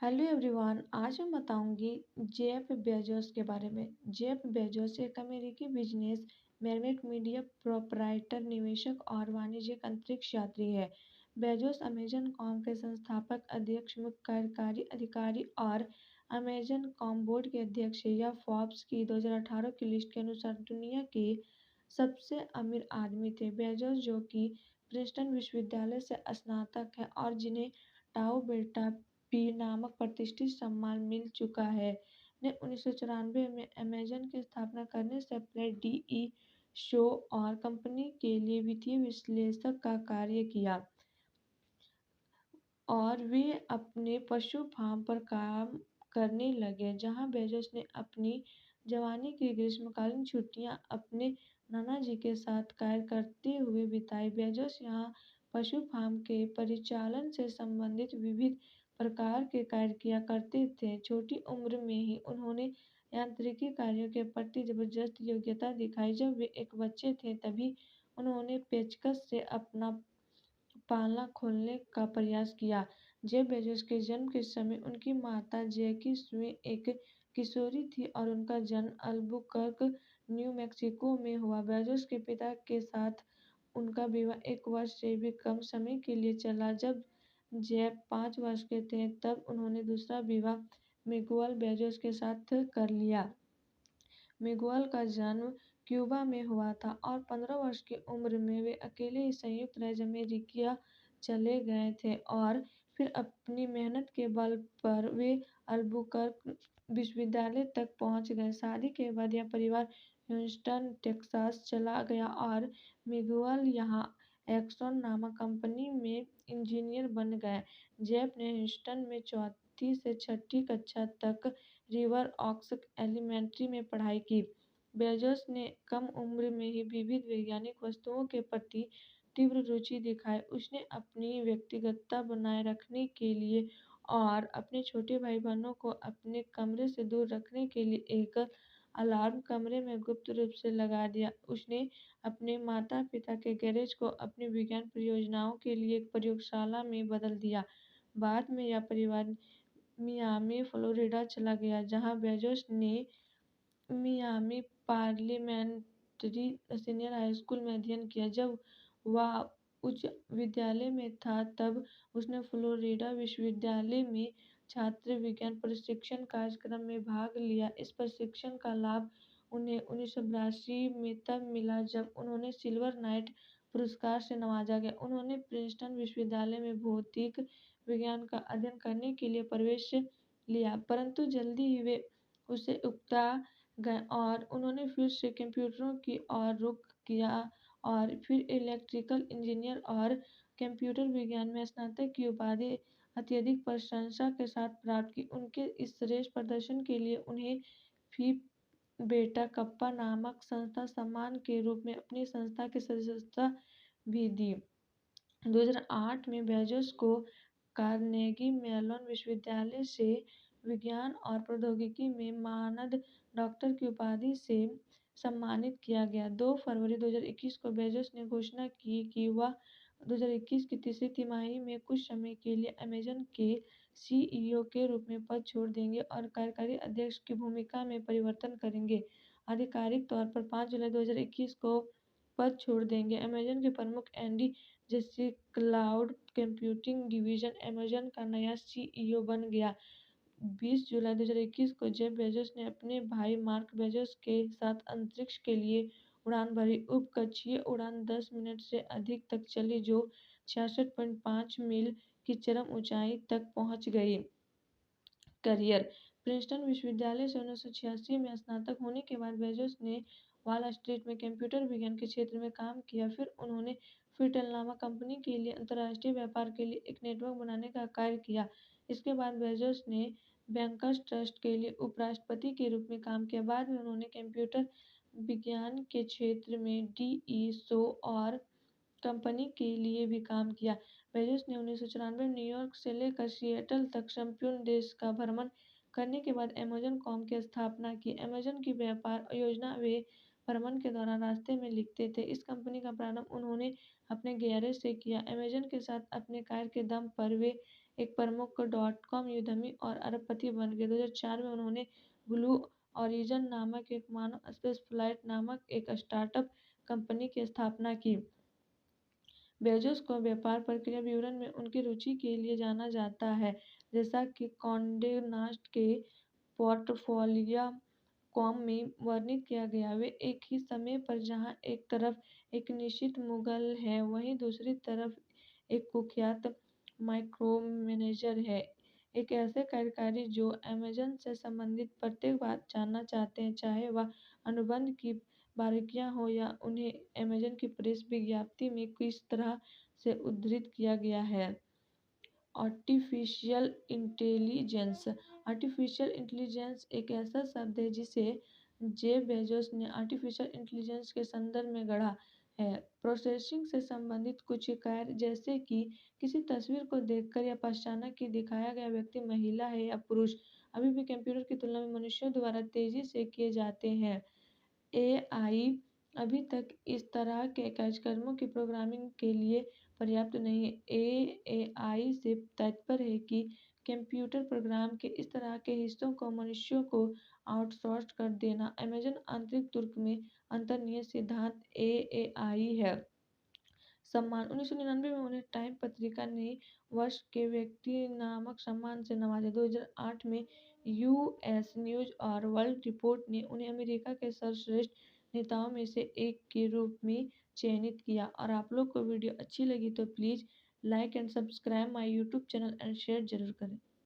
Hello everyone. आज मैं बताऊंगी जेफ बेजोस के बारे में। जेफ बेजोस एक अमेरिकी बिजनेस मैग्नेट, मीडिया प्रोपराइटर, निवेशक और वाणिज्यिक अंतरिक्ष यात्री है। बेजोस अमेजन कॉम के संस्थापक, अध्यक्ष, मुख्य कार्यकारी अधिकारी और अमेजन कॉम बोर्ड के अध्यक्ष हैं। यह फोर्ब्स की 2018 की लिस्ट के अनुसार दुनिया के सबसे अमीर आदमी थे। बेजोस, जो कि प्रिंसटन विश्वविद्यालय से स्नातक हैं और जिन्हें टाउ बेटा पी नामक प्रतिष्ठित सम्मान मिल चुका है, ने 1994 में अमेज़न की स्थापना करने से पहले डीई शो और कंपनी के लिए वित्तीय विश्लेषक का कार्य किया और वे अपने पशु फार्म पर काम करने लगे, जहां बेजोस ने अपनी जवानी की ग्रीष्मकालीन छुट्टियां अपने नाना जी के साथ कार्य करते हुए बिताई। बेजोस यहां पशु फार्म के परिचालन से संबंधित विविध प्रकार के कार्य किया करते थे। छोटी उम्र में ही उन्होंने यांत्रिकी कार्यों के प्रति जबरदस्त योग्यता दिखाई। जब वे एक बच्चे थे तभी उन्होंने पेचकस से अपना पालना खोलने का प्रयास किया। जेफ बेजोस के जन्म के समय उनकी माता जैकी स्वे एक किशोरी थी और उनका जन्म अल्बुकर्क, न्यू मैक्सिको में हुआ। बेजोस के पिता के साथ उनका विवाह 1 वर्ष से भी कम समय के लिए चला। जब जेफ 5 वर्ष के थे तब उन्होंने दूसरा विवाह मिगुएल बेजोस के साथ कर लिया। मिगुएल का जन्म क्यूबा में हुआ था और 15 वर्ष की उम्र में वे अकेले ही संयुक्त राज्य अमेरिका चले गए थे और फिर अपनी मेहनत के बल पर वे अल्बुकर्क विश्वविद्यालय तक पहुंच गए। शादी के बाद यह परिवार ह्यूस्टन, टेक्सास चला गया और मिगुएल यहाँ एक्सॉन नामक कंपनी में इंजीनियर बन गए। जेफ ने ह्यूस्टन में चौथी से छठी कक्षा तक रिवर ऑक्स एलिमेंट्री में पढ़ाई की। बेजोस ने कम उम्र में ही विविध वैज्ञानिक वस्तुओं के प्रति तीव्र रुचि दिखाई। उसने अपनी व्यक्तिगतता बनाए रखने के लिए और अपने छोटे भाई बहनों को अपने कमरे से दूर रखने के लिए एक अलार्म कमरे में गुप्त रूप से लगा दिया। उसने अपने माता पिता के गैरेज को अपनी विज्ञान परियोजनाओं के लिए एक प्रयोगशाला में बदल दिया। बाद में यह परिवार मियामी, फ्लोरिडा चला गया, जहां बेजोस ने Miami parliamentary senior high school में अध्ययन किया। जब वह उच्च विद्यालय में था तब उसने फ्लोरिडा विश्वविद्यालय में छात्र विज्ञान प्रशिक्षण कार्यक्रम में भाग लिया। इस प्रशिक्षण का लाभ उन्हें 1982 में तब मिला जब उन्होंने सिल्वर नाइट पुरस्कार से नवाजा गया। उन्होंने प्रिंसटन विश्वविद्यालय में भौतिक विज्ञान का अध्ययन करने के लिए प्रवेश लिया, परंतु जल्दी ही वे उससे उकता गए और उन्होंने फिर से कंप्यूटरों की ओर रुख किया और फिर इलेक्ट्रिकल इंजीनियर और कंप्यूटर विज्ञान में स्नातक की उपाधि अत्यधिक प्रशंसा के साथ प्राप्त की। उनके इस श्रेष्ठ प्रदर्शन के लिए उन्हें फी बेटा कप्पा नामक संस्था सम्मान के रूप में अपनी संस्था की सदस्यता भी दी। 2008 में बेजोस को कार्नेगी मेलॉन विश्वविद्यालय से विज्ञान और प्रौद्योगिकी में मानद डॉक्टर की उपाधि से सम्मानित किया गया। 2 फरवरी 2021 को बेजोस ने घोषणा की कि वह 2021 की तीसरी तिमाही में कुछ समय के लिए अमेजन के सीईओ के रूप में पद छोड़ देंगे और कार्यकारी अध्यक्ष की भूमिका में परिवर्तन करेंगे। आधिकारिक तौर पर 5 जुलाई 2021 को पद छोड़ देंगे। अमेजन के प्रमुख एंडी जैसे क्लाउड कंप्यूटिंग डिवीजन अमेजन का नया सीईओ बन गया। 20 जुलाई 2021 को जेफ बेजोस ने अपने भाई मार्क बेजोस के साथ अंतरिक्ष के लिए उड़ान भरी। उपकक्षीय उड़ान 10 मिनट से अधिक तक चली, जो 66.5 मील की चरम ऊंचाई तक पहुंच गई। करियर। प्रिंसटन विश्वविद्यालय से 1986 में स्नातक होने के बाद बेजोस ने वॉल स्ट्रीट में कंप्यूटर विज्ञान के क्षेत्र में काम किया। फिर उन्होंने फिटेल नामक कंपनी के लिए अंतर्राष्ट्रीय व्यापार के लिए एक नेटवर्क बनाने का कार्य किया। इसके बाद बेजोस ने बैंकर्स ट्रस्ट के लिए उपराष्ट्रपति के रूप में काम किया। बाद में उन्होंने कंप्यूटर विज्ञान के क्षेत्र में डीई शो और कंपनी के लिए भी काम किया। बेजोस ने 1994 में न्यूयॉर्क से लेकर सिएटल तक संपूर्ण देश का भ्रमण करने के बाद अमेजन कॉम की स्थापना की। अमेजन की व्यापार योजना वे भ्रमण के दौरान रास्ते में लिखते थे। इस कंपनी का प्रारंभ उन्होंने अपने गैरेज से किया। अमेजन के साथ अपने कार्य के दम पर वे एक प्रमुख .com उद्यमी और अरबपति बन गए। 2004 में उन्होंने ब्लू ओरिजिन नामक एक मानव स्पेस फ्लाइट नामक एक स्टार्टअप कंपनी की स्थापना की। बेजोस को व्यापार प्रक्रिया विवरण में उनकी रुचि के लिए जाना जाता है, जैसा कि कॉन्डे नास्ट के पोर्टफोलियो कॉम में वर्णित किया गया। वे एक ही समय पर जहां एक तरफ एक निश्चित मुगल है, वहीं दूसरी तरफ एक कुख्यात माइक्रो मैनेजर है, एक ऐसे कार्यकारी जो अमेज़न से संबंधित प्रत्येक बात जानना चाहते हैं, चाहे वह अनुबंध की बारीकियां हो या उन्हें अमेज़न की प्रेस विज्ञप्ति में किस तरह से उद्धृत किया गया है। Artificial intelligence. आर्टिफिशियल इंटेलिजेंस एक ऐसा शब्द है जिसे जेफ बेजोस ने आर्टिफिशियल इंटेलिजेंस के संदर्भ में गढ़ा है। प्रोसेसिंग से संबंधित कुछ कार्य, जैसे कि किसी तस्वीर को देखकर यह पहचानना कि दिखाया गया व्यक्ति महिला है या पुरुष, अभी भी कंप्यूटर की तुलना में मनुष्यों द्वारा तेजी से किए जाते हैं। एआई अभी तक इस तरह के कार्यक्रमों की प्रोग्रामिंग के लिए पर्याप्त नहीं है। एआई से तात्पर्य है कि कंप्यूटर प्रोग्राम के इस तरह के हिस्सों को मनुष्यों को आउटसोर्स कर देना। अमेज़न आंतरिक तुर्क में अंतर्निहित सिद्धांत एआई है। सम्मान। 1999 में उन्हें टाइम पत्रिका ने वर्ष के व्यक्ति नामक सम्मान से नवाजा। 2008 में यूएस न्यूज और वर्ल्ड रिपोर्ट ने उन्हें अमेरिका के सर्वश्रेष्ठ नेताओं में से एक के रूप में चयनित किया। और आप लोग को वीडियो अच्छी लगी तो please like and subscribe my YouTube channel and share जरूर करें।